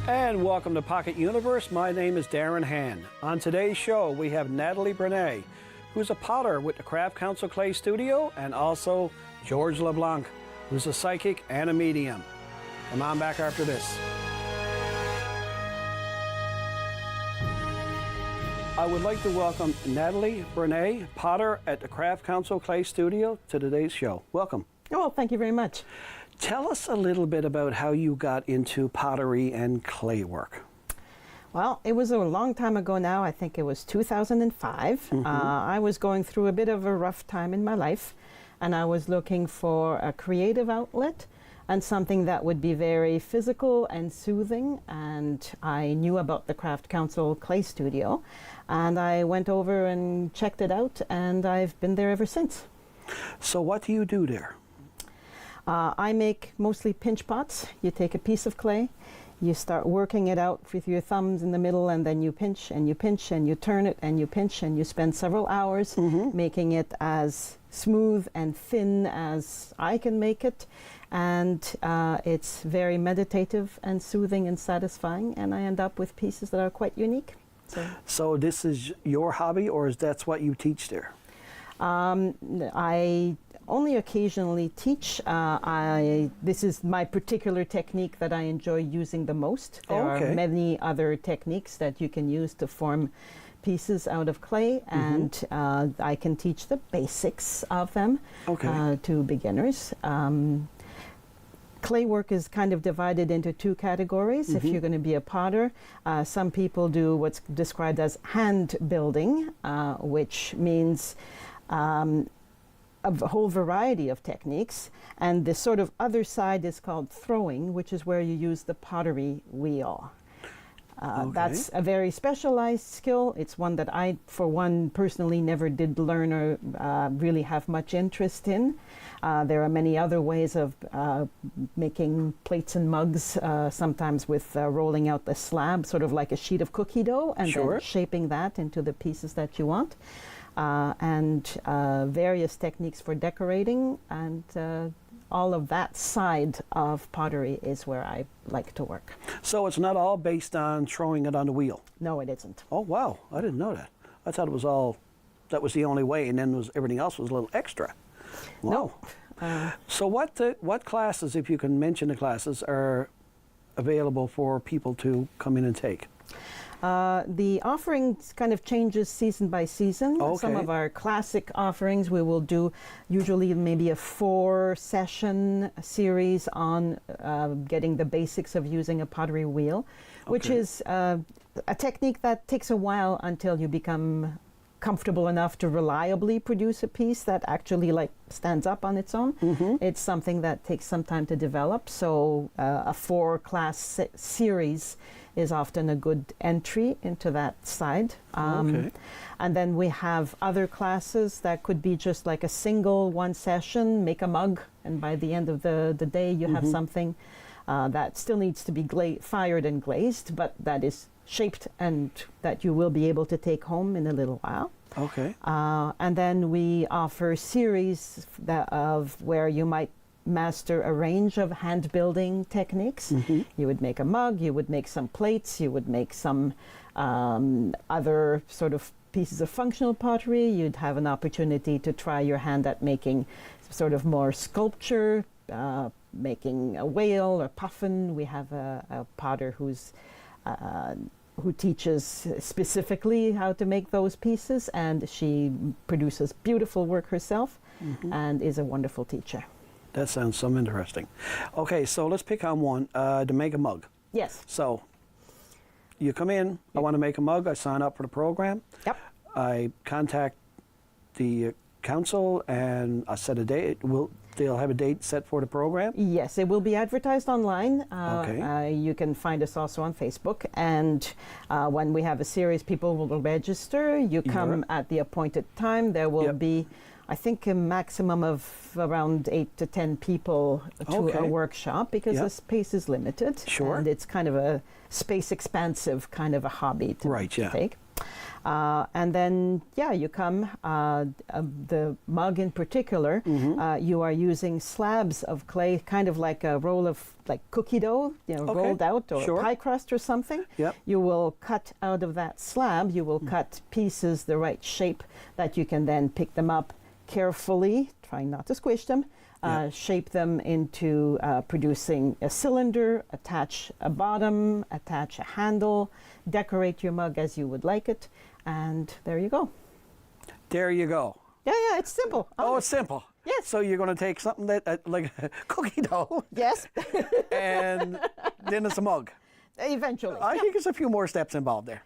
And welcome to Pocket Universe. My name is Darren Hann. On today's show, we have Natalie Binette, who's a potter with the Craft Council Clay Studio, and also George LeBlanc, who's a psychic and a medium. Come on back after this. I would like to welcome Natalie Binette, potter at the Craft Council Clay Studio, to today's show. Welcome. Oh, well, thank you very much. Tell us a little bit about how you got into pottery and clay work. Well, it was a long time ago now. I think it was 2005. I was going through a bit of a rough time in my life, and I was looking for a creative outlet and something that would be very physical and soothing. And I knew about the Craft Council Clay Studio, and I went over and checked it out, and I've been there ever since. So what do you do there? I make mostly pinch pots. You take a piece of clay, you start working it out with your thumbs in the middle, and then you pinch and you pinch and you turn it and you pinch, and you spend several hours making it as smooth and thin as I can make it. And it's very meditative and soothing and satisfying, and I end up with pieces that are quite unique. So this is your hobby, or is that what you teach there? I only occasionally teach. This is my particular technique that I enjoy using the most. There are many other techniques that you can use to form pieces out of clay, and I can teach the basics of them to beginners. Clay work is kind of divided into two categories. If you're going to be a potter, some people do what's described as hand building, which means a whole variety of techniques, and the sort of other side is called throwing, which is where you use the pottery wheel. That's a very specialized skill. It's one that I, for one, personally never did learn or really have much interest in. There are many other ways of making plates and mugs, sometimes with rolling out the slab, sort of like a sheet of cookie dough, and then shaping that into the pieces that you want. And various techniques for decorating, and all of that side of pottery is where I like to work. So it's not all based on throwing it on the wheel? No, it isn't. Oh, wow. I didn't know that. I thought it was all, that was the only way, and then everything else was a little extra. Wow. No. So what classes, if you can mention the classes, are available for people to come in and take? The offerings kind of changes season by season. Some of our classic offerings we will do usually maybe a 4-session series on getting the basics of using a pottery wheel, which is a technique that takes a while until you become comfortable enough to reliably produce a piece that actually stands up on its own. It's something that takes some time to develop, so a 4-class series is often a good entry into that side. And then we have other classes that could be just like a single one session, make a mug, and by the end of the day you have something that still needs to be fired and glazed, but that is shaped and that you will be able to take home in a little while. And then we offer series of where you might master a range of hand building techniques. You would make a mug, you would make some plates, you would make some other sort of pieces of functional pottery. You'd have an opportunity to try your hand at making sort of more sculpture, making a whale or puffin. We have a potter who teaches specifically how to make those pieces, and she produces beautiful work herself and is a wonderful teacher. That sounds so interesting. Okay, so let's pick on one, to make a mug. Yes. So you come in, I want to make a mug, I sign up for the program. Yep. I contact the council and I set a date. They'll have a date set for the program? Yes, it will be advertised online. You can find us also on Facebook. And when we have a series, people will register. You come at the appointed time. There will be, I think, a maximum of around 8 to 10 people to a workshop, because the space is limited. And it's kind of a space expansive kind of a hobby to take. And then, yeah, you come, the mug in particular, you are using slabs of clay, kind of like a roll of like cookie dough, rolled out, or pie crust or something. Yep. You will cut out of that slab, you will cut pieces the right shape that you can then pick them up carefully, trying not to squish them, shape them into producing a cylinder, attach a bottom, attach a handle, decorate your mug as you would like it, and there you go. There you go. Yeah, it's simple. Oh, it's simple. Yes. So you're going to take something that like cookie dough. Yes. And then it's a mug. Eventually. I think there's a few more steps involved there.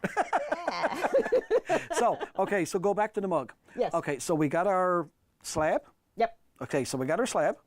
So go back to the mug. Yes. Okay, so we got our slab. Yep. Okay, so we got our slab.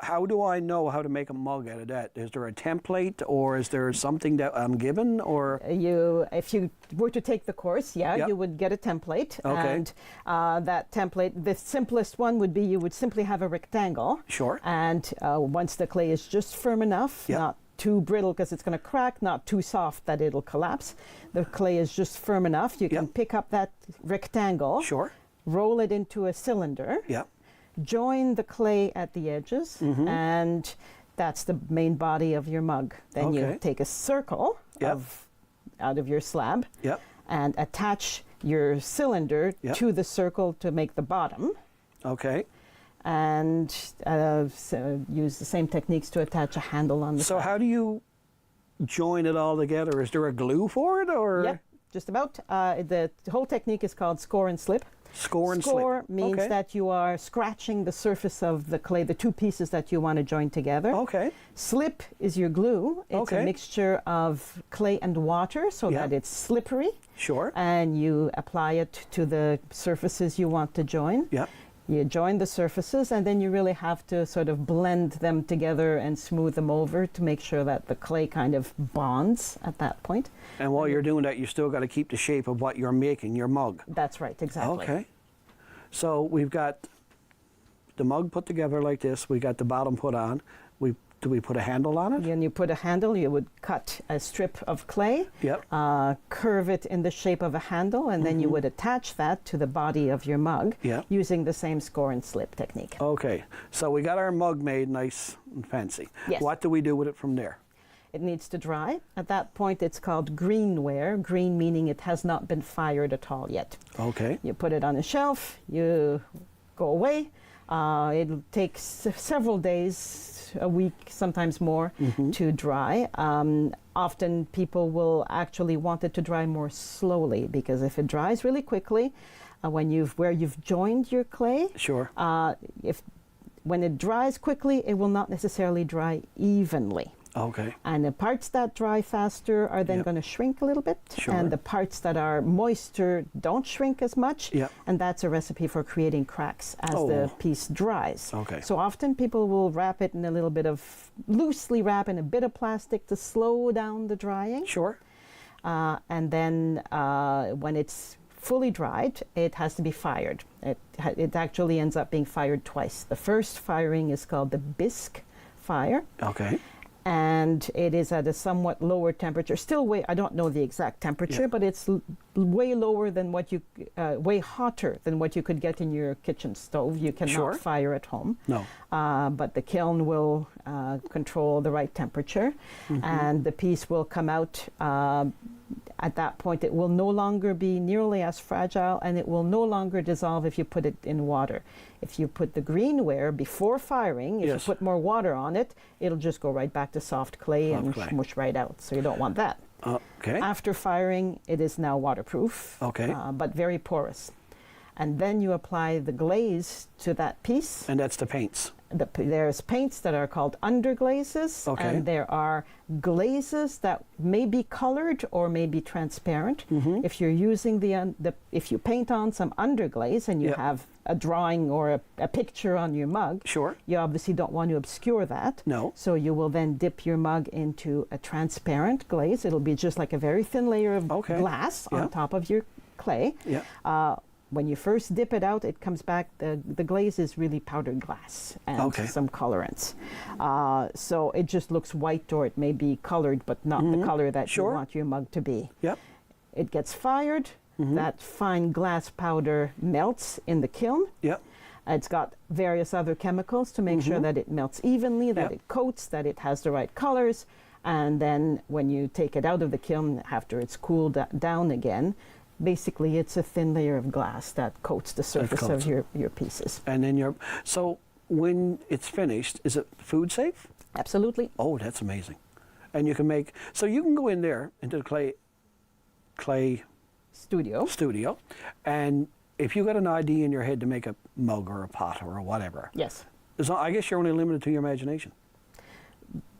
How do I know how to make a mug out of that? Is there a template, or is there something that I'm given, or? If you were to take the course, you would get a template. Okay. And that template, the simplest one would be you would simply have a rectangle. Sure. And once the clay is just firm enough, not too brittle because it's going to crack, not too soft that it'll collapse. The clay is just firm enough. You can pick up that rectangle. Sure. Roll it into a cylinder. Yeah. Join the clay at the edges, and that's the main body of your mug. Then you take a circle out of your slab and attach your cylinder to the circle to make the bottom. Okay. And so use the same techniques to attach a handle on the So side. how do you join it all together? Is there a glue for it, or? Yep, just about. The whole technique is called score and slip. Score and slip. Score means that you are scratching the surface of the clay, the two pieces that you want to join together. Okay. Slip is your glue. It's a mixture of clay and water so that it's slippery. Sure. And you apply it to the surfaces you want to join. Yeah. You join the surfaces, and then you really have to sort of blend them together and smooth them over to make sure that the clay kind of bonds at that point. And while you're doing that, you still got to keep the shape of what you're making, your mug. That's right, exactly. Okay. So we've got the mug put together like this. We got the bottom put on. Do we put a handle on it? And you put a handle, you would cut a strip of clay, curve it in the shape of a handle, and then you would attach that to the body of your mug using the same score and slip technique. Okay, so we got our mug made nice and fancy. Yes. What do we do with it from there? It needs to dry. At that point, it's called greenware, green meaning it has not been fired at all yet. Okay. You put it on a shelf, you go away. It'll take several days, a week, sometimes more, to dry. Often people will actually want it to dry more slowly, because if it dries really quickly, where you've joined your clay, when it dries quickly, it will not necessarily dry evenly. Okay. And the parts that dry faster are then going to shrink a little bit. Sure. And the parts that are moister don't shrink as much. Yep. And that's a recipe for creating cracks as the piece dries. Okay. So often people will wrap it in a little bit of, loosely wrap in a bit of plastic to slow down the drying. Sure. And then when it's fully dried, it has to be fired. It actually ends up being fired twice. The first firing is called the bisque fire. Okay. And it is at a somewhat lower temperature. Still I don't know the exact temperature, but it's way lower than way hotter than what you could get in your kitchen stove. You cannot fire at home. No. But the kiln will control the right temperature, and the piece will come out. At that point, it will no longer be nearly as fragile, and it will no longer dissolve if you put it in water. If you put the greenware before firing, if you put more water on it, it'll just go right back to soft clay and mush right out. So you don't want that. Okay. After firing, it is now waterproof, but very porous. And then you apply the glaze to that piece. And that's the paints. There's paints that are called underglazes, and there are glazes that may be colored or may be transparent. If you're using if you paint on some underglaze and you have a drawing or a picture on your mug, you obviously don't want to obscure that. No. So you will then dip your mug into a transparent glaze. It'll be just like a very thin layer of glass on top of your clay. When you first dip it out, it comes back, the glaze is really powdered glass and some colorants. So it just looks white, or it may be colored, but not the color that you want your mug to be. it gets fired. That fine glass powder melts in the kiln. Yep. It's got various other chemicals to make sure that it melts evenly, that Yep. it coats, that it has the right colors. And then when you take it out of the kiln after it's cooled down again, basically it's a thin layer of glass that coats the surface of your pieces. And then so when it's finished, is it food safe? Absolutely. Oh, that's amazing. And you can go in there into the clay studio, and if you got an idea in your head to make a mug or a pot or whatever, yes, I guess you're only limited to your imagination.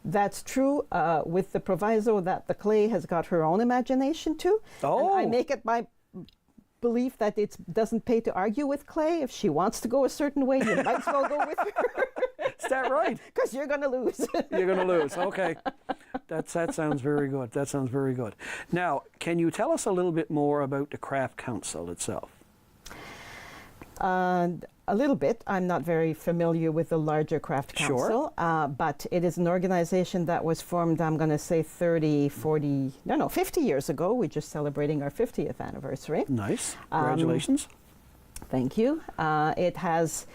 That's true, with the proviso that the clay has got her own imagination too. Oh. And I make it my belief that it doesn't pay to argue with clay. If she wants to go a certain way, you might as well go with her. Is that right? Because you're going to lose. You're going to lose. Okay. That sounds very good. That sounds very good. Now, can you tell us a little bit more about the Craft Council itself? A little bit. I'm not very familiar with the larger Craft Council, but it is an organization that was formed, I'm going to say 50 years ago. We're just celebrating our 50th anniversary. Nice. Congratulations. Thank you. It has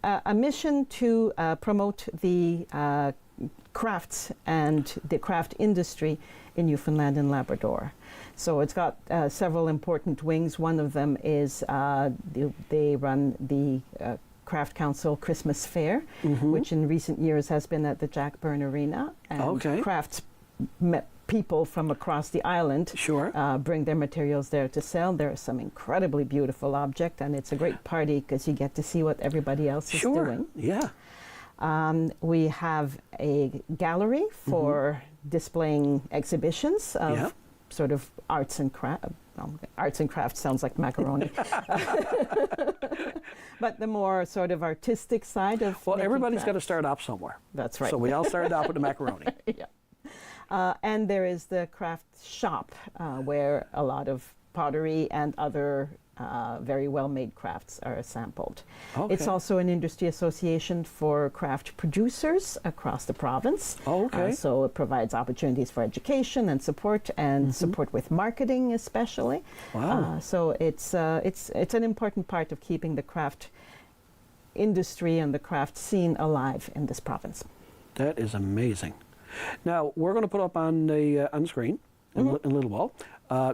a mission to promote the crafts and the craft industry in Newfoundland and Labrador. So it's got several important wings. One of them is they run the Craft Council Christmas Fair, which in recent years has been at the Jack Byrne Arena. And crafts people from across the island bring their materials there to sell. There are some incredibly beautiful objects, and it's a great party because you get to see what everybody else is doing. Yeah. We have a gallery for displaying exhibitions of sort of arts and crafts sounds like macaroni. But the more sort of artistic side of everybody's got to start off somewhere. That's right. So we all started off with the macaroni. Yeah. And there is the craft shop where a lot of pottery and other very well-made crafts are sampled. Okay. It's also an industry association for craft producers across the province. So it provides opportunities for education and support support with marketing especially. Wow. So it's an important part of keeping the craft industry and the craft scene alive in this province. That is amazing. Now, we're going to put up on the screen in a little while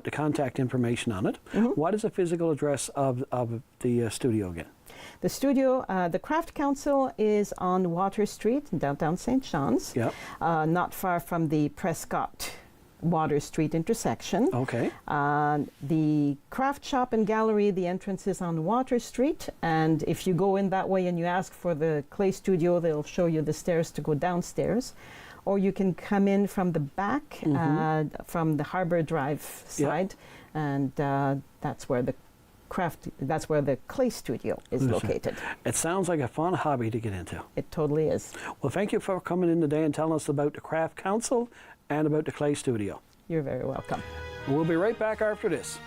the contact information on it. What is the physical address of the studio again? The studio, the Craft Council is on Water Street in downtown St. John's, not far from the Prescott Water Street intersection. Okay. The craft shop and gallery, the entrance is on Water Street, and if you go in that way and you ask for the clay studio, they'll show you the stairs to go downstairs. Or you can come in from the back, from the Harbor Drive side, and that's where the clay studio is located. It sounds like a fun hobby to get into. It totally is. Well, thank you for coming in today and telling us about the Craft Council and about the clay studio. You're very welcome. We'll be right back after this.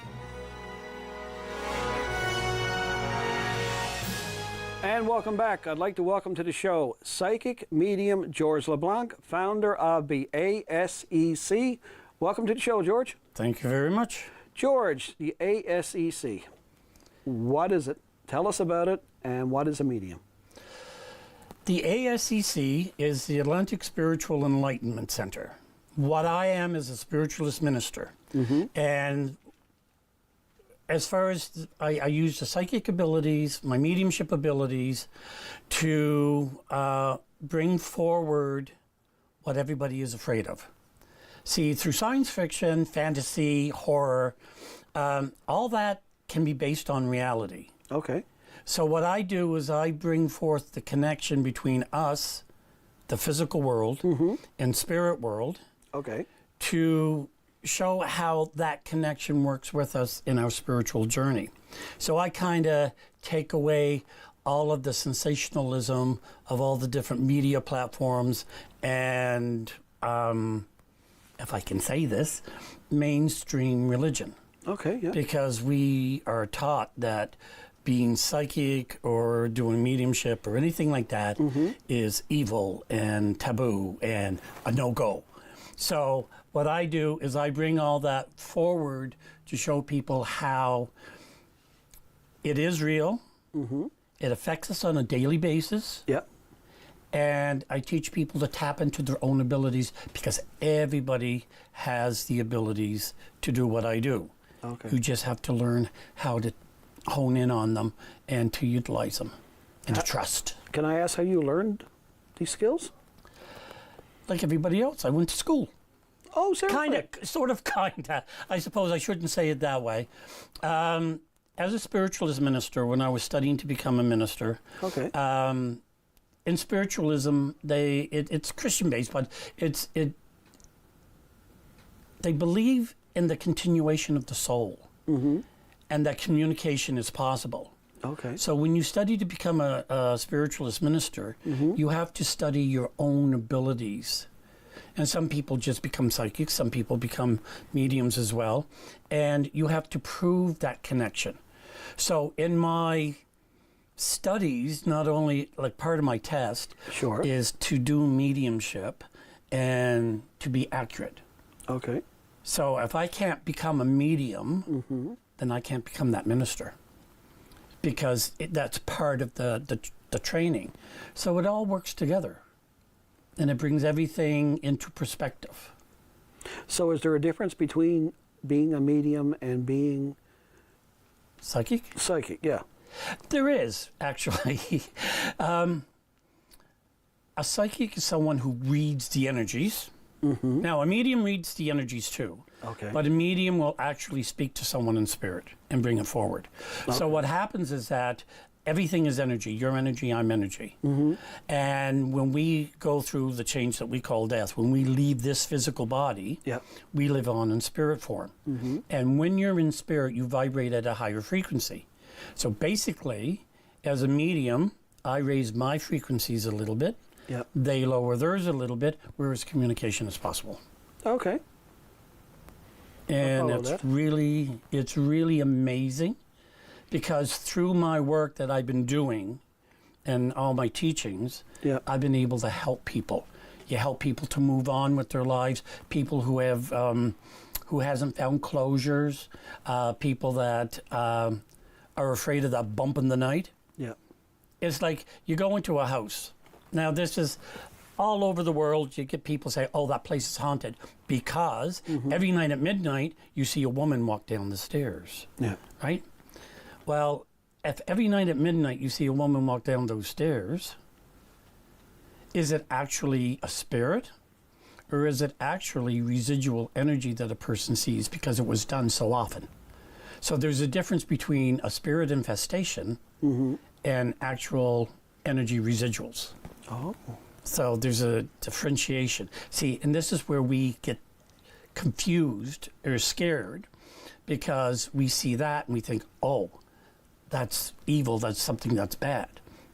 And welcome back. I'd like to welcome to the show psychic medium George LeBlanc, founder of the ASEC. Welcome to the show, George. Thank you very much. George, the ASEC, what is it? Tell us about it, and what is a medium? The ASEC is the Atlantic Spiritual Enlightenment Center. What I am is a spiritualist minister. And as far as I use the psychic abilities, my mediumship abilities, to bring forward what everybody is afraid of. See, through science fiction, fantasy, horror, all that can be based on reality. Okay. So what I do is I bring forth the connection between us, the physical world, and spirit world, to show how that connection works with us in our spiritual journey. So I kind of take away all of the sensationalism of all the different media platforms and, if I can say this, mainstream religion. Okay, yeah. Because we are taught that being psychic or doing mediumship or anything like that is evil and taboo and a no-go. So what I do is I bring all that forward to show people how it is real. It affects us on a daily basis. Yep. And I teach people to tap into their own abilities, because everybody has the abilities to do what I do. Okay. You just have to learn how to hone in on them and to utilize them and to trust. Can I ask how you learned these skills? Like everybody else, I went to school. Oh, seriously? Kinda. I suppose I shouldn't say it that way. As a spiritualist minister, when I was studying to become a minister, Okay. in spiritualism, it's Christian-based, but they believe in the continuation of the soul, and that communication is possible. Okay. So when you study to become a spiritualist minister, you have to study your own abilities. And some people just become psychics, some people become mediums as well, and you have to prove that connection. So in my studies, not only like part of my test Sure. is to do mediumship and to be accurate. Okay. So if I can't become a medium, then I can't become that minister, because that's part of the training. So it all works together, and it brings everything into perspective. So is there a difference between being a medium and being Psychic? psychic? Yeah. There is, actually. A psychic is someone who reads the energies. Now, a medium reads the energies too. Okay. But a medium will actually speak to someone in spirit and bring it forward. So what happens is that everything is energy. You're energy, I'm energy. And when we go through the change that we call death, when we leave this physical body, Yep. we live on in spirit form. And when you're in spirit, you vibrate at a higher frequency. So basically, as a medium, I raise my frequencies a little bit. Yep. They lower theirs a little bit, whereas communication is possible. Okay. And follow that. it's really amazing, because through my work that I've been doing and all my teachings, Yep. I've been able to help people. You help people to move on with their lives, people who have who hasn't found closures, people that are afraid of that bump in the night. Yep. It's like you go into a house. Now, this is all over the world. You get people say, oh, that place is haunted, because every night at midnight, you see a woman walk down the stairs, Yeah. right? Well, if every night at midnight you see a woman walk down those stairs, is it actually a spirit, or is it actually residual energy that a person sees because it was done so often? So there's a difference between a spirit infestation and actual energy residuals. Oh. So there's a differentiation. See, and this is where we get confused or scared, because we see that and we think, oh, that's evil, that's something that's bad.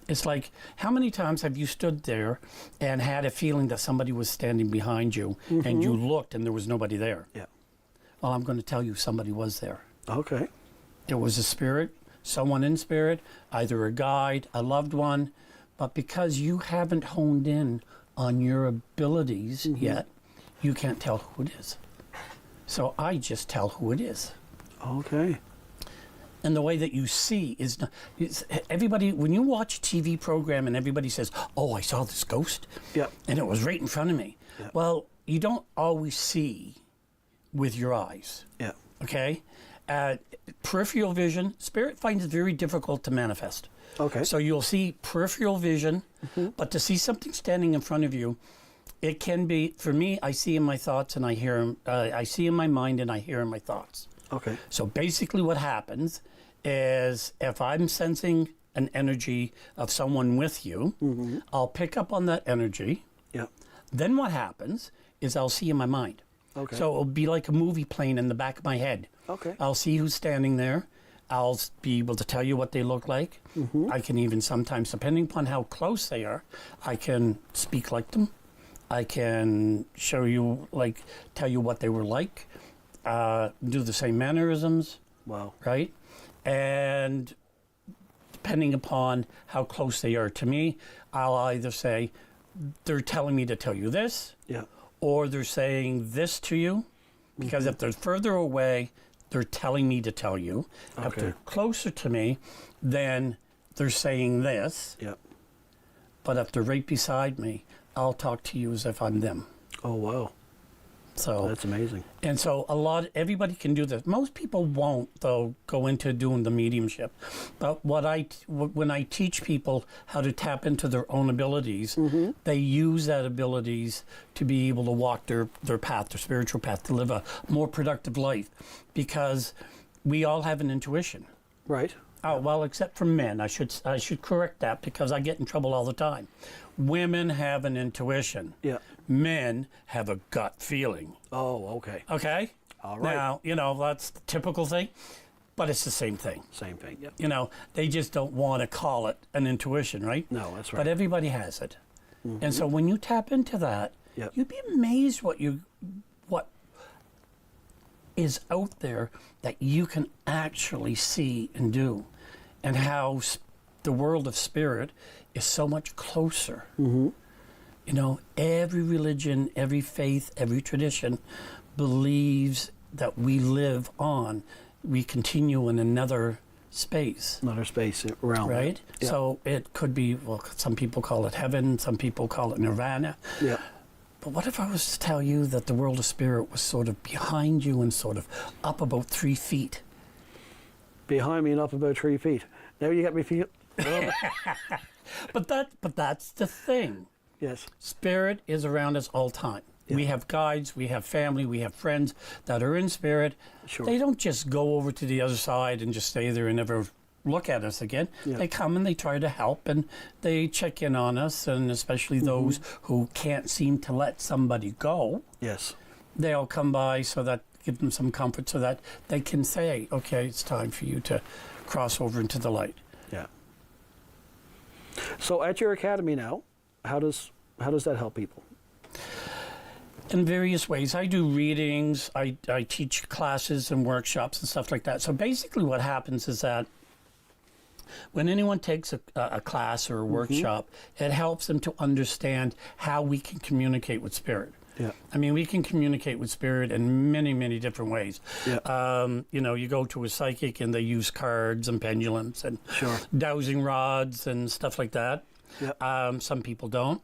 It's like, how many times have you stood there and had a feeling that somebody was standing behind you and you looked and there was nobody there? Yeah. Well, I'm going to tell you, somebody was there. Okay. It was a spirit, someone in spirit, either a guide, a loved one, but because you haven't honed in on your abilities yet, you can't tell who it is. So I just tell who it is. Okay. And the way that you see is not, everybody, when you watch a TV program and everybody says, oh, I saw this ghost, Yep. and it was right in front of me. Yep. Well, you don't always see with your eyes, Yeah. okay? Peripheral vision, spirit finds it very difficult to manifest. Okay. So you'll see peripheral vision, but to see something standing in front of you, it can be, for me, I see in my thoughts and I hear them, I see in my mind and I hear in my thoughts. Okay. So basically what happens is, if I'm sensing an energy of someone with you, I'll pick up on that energy. Yeah. Then what happens is I'll see in my mind. Okay. So it'll be like a movie playing in the back of my head. Okay. I'll see who's standing there. I'll be able to tell you what they look like. I can even sometimes, depending upon how close they are, I can speak like them. I can show you, like, tell you what they were like, do the same mannerisms, Wow. right? And depending upon how close they are to me, I'll either say, they're telling me to tell you this, Yeah. or they're saying this to you, because if they're further away, they're telling me to tell you. If they're closer to me, then they're saying this. Yep. But if they're right beside me, I'll talk to you as if I'm them. Oh, wow. So That's amazing. And so everybody can do this. Most people won't, though, go into doing the mediumship. But when I teach people how to tap into their own abilities, they use that abilities to be able to walk their path, their spiritual path, to live a more productive life. Because we all have an intuition. Right. Oh, well, except for men. I should correct that because I get in trouble all the time. Women have an intuition. Yeah. Men have a gut feeling. Oh, okay. Okay? All right. Now, that's the typical thing, but it's the same thing. Same thing, yep. They just don't want to call it an intuition, right? No, that's right. But everybody has it. And so when you tap into that, Yep. you'd be amazed what is out there that you can actually see and do, and how the world of spirit is so much closer. Every religion, every faith, every tradition believes that we live on, we continue in another space. Another space realm. Right? Yeah. So it could be, well, some people call it heaven, some people call it nirvana. Yeah. But what if I was to tell you that the world of spirit was sort of behind you and sort of up about 3 feet? Behind me and up about 3 feet. Now you got me feel. But that's the thing. Yes. Spirit is around us all time. Yeah. We have guides, we have family, we have friends that are in spirit. Sure. They don't just go over to the other side and just stay there and never look at us again. Yeah. They come and they try to help and they check in on us, and especially those who can't seem to let somebody go. Yes. They'll come by so that give them some comfort so that they can say, okay, it's time for you to cross over into the light. Yeah. So at your academy now, how does that help people? In various ways. I do readings, I teach classes and workshops and stuff like that. So basically what happens is that when anyone takes a class or a workshop, it helps them to understand how we can communicate with spirit. Yeah. I mean, we can communicate with spirit in many, many different ways. Yeah. You go to a psychic and they use cards and pendulums and Sure. dowsing rods and stuff like that. Yeah. Some people don't.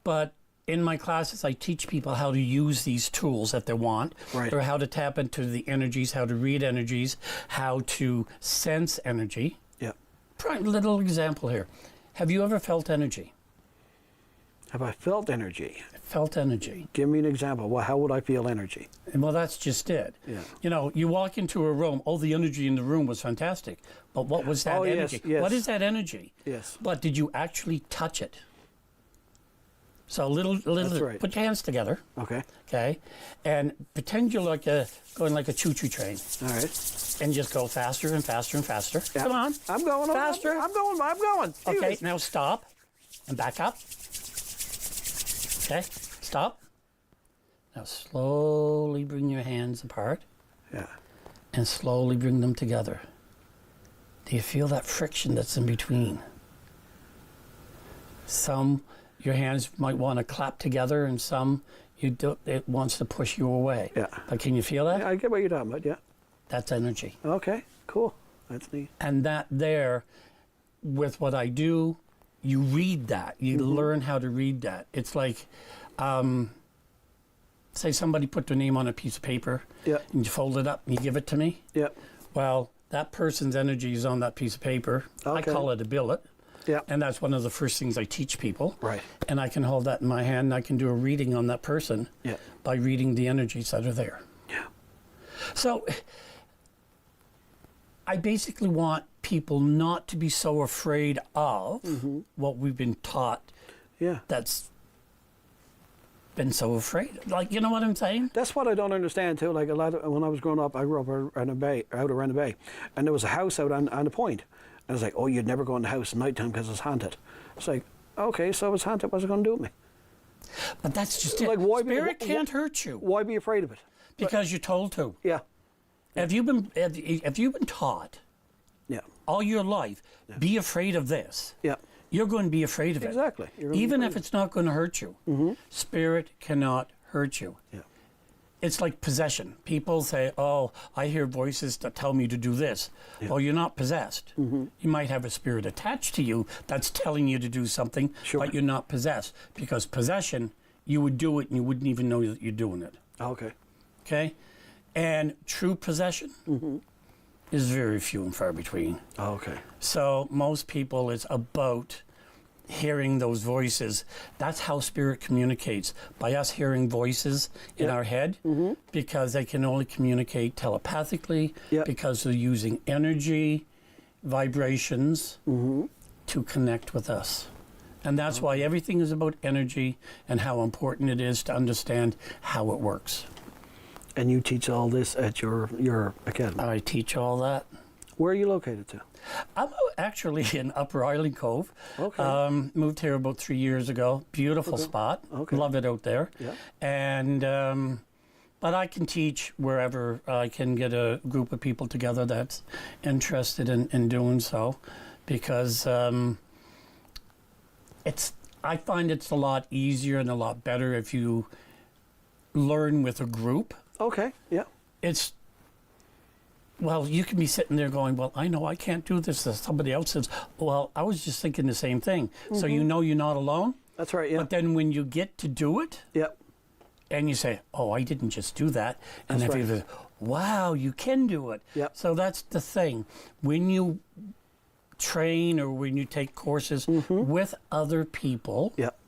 But in my classes, I teach people how to use these tools that they want, Right. or how to tap into the energies, how to read energies, how to sense energy. Yeah. Prime little example here. Have you ever felt energy? Have I felt energy? Felt energy. Give me an example. Well, how would I feel energy? Well, that's just it. Yeah. You walk into a room, the energy in the room was fantastic. But what was that energy? Yes. What is that energy? Yes. But did you actually touch it? So little, That's right. Put your hands together, Okay. okay? And pretend you're going like a choo-choo train, All right. and just go faster and faster and faster. Yeah. Come on. I'm going. Faster. I'm going. Okay, Jesus. now stop and back up. Okay, stop. Now slowly bring your hands apart Yeah. and slowly bring them together. Do you feel that friction that's in between? Your hands might want to clap together, and some it wants to push you away. Yeah. But can you feel that? Yeah, I get what you're talking about. Yeah. That's energy. Okay. Cool. That's neat. And that there, with what I do, you read that. You learn how to read that. It's like, say somebody put their name on a piece of paper, Yeah. and you fold it up and you give it to me. Yeah. Well, that person's energy is on that piece of paper. I Okay. call it a billet. Yeah. And that's one of the first things I teach people. Right. And I can hold that in my hand, and I can do a reading on that person Yeah. by reading the energies that are there. Yeah. So I basically want people not to be so afraid of what we've been taught Yeah. that's been so afraid. Like, you know what I'm saying? That's what I don't understand too. Like when I was growing up, I grew up around a bay, out around the bay, and there was a house out on the point. And I was like, oh, you'd never go in the house at night time because it's haunted. It's like, okay, so if it's haunted, what's it going to do to me? But that's just it. Like, why Spirit can't hurt you Why be afraid of it? because you're told to. Yeah. Have you been taught Yeah. all your life, be afraid of this? Yeah. You're going to be afraid of it. Exactly. You're gonna be Even afraid if of it's not going to hurt you. Spirit cannot hurt you. Yeah. It's like possession. People say, oh, I hear voices that tell me to do this. Yeah. Well, you're not possessed. Mm-hmm. You might have a spirit attached to you that's telling you to do something, Sure. but you're not possessed. Because possession, you would do it and you wouldn't even know that you're doing it. Okay. Okay? And true possession Mm-hmm. is very few and far between. Okay. So most people, it's about hearing those voices. That's how spirit communicates, by us hearing voices in our head, because they can only communicate telepathically, because they're using energy, vibrations to connect with us. And that's why everything is about energy and how important it is to understand how it works. And you teach all this at your academy? I teach all that. Where are you located to? I'm actually in Upper Island Cove. Okay. Moved here about 3 years ago. Beautiful spot. Okay. Love it out there. Yeah. And but I can teach wherever I can get a group of people together that's interested in doing so, because I find it's a lot easier and a lot better if you learn with a group. Okay. Yeah. Well, you can be sitting there going, well, I know I can't do this. Somebody else says, well, I was just thinking the same thing. So you know you're not alone. That's right. Yeah. But then when you get to do it, Yep. and you say, oh, I didn't just do that. And That's then right. people say, wow, you can do it. Yep. So that's the thing. When you train or when you take courses with other people, Yep.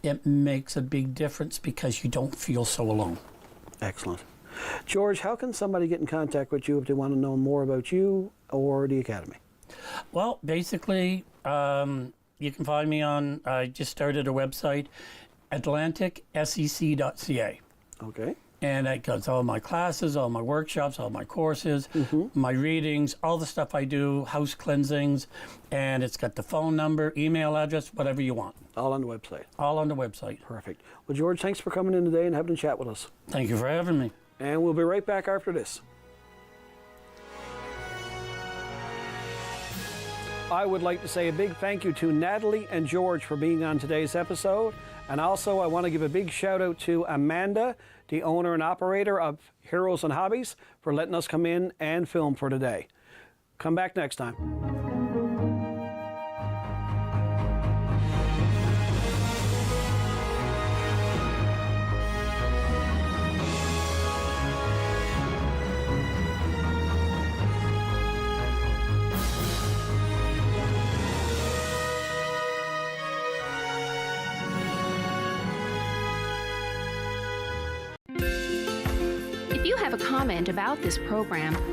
it makes a big difference because you don't feel so alone. Excellent. George, how can somebody get in contact with you if they want to know more about you or the academy? Well, basically, you can find me on, I just started a website, atlanticsec.ca. Okay. And it goes all my classes, all my workshops, all my courses, my readings, all the stuff I do, house cleansings, and it's got the phone number, email address, whatever you want. All on the website. All on the website. Perfect. Well, George, thanks for coming in today and having a chat with us. Thank you for having me. And we'll be right back after this. I would like to say a big thank you to Natalie and George for being on today's episode. And also, I want to give a big shout out to Amanda, the owner and operator of Heroes and Hobbies, for letting us come in and film for today. Come back next time. If you have a comment about this program,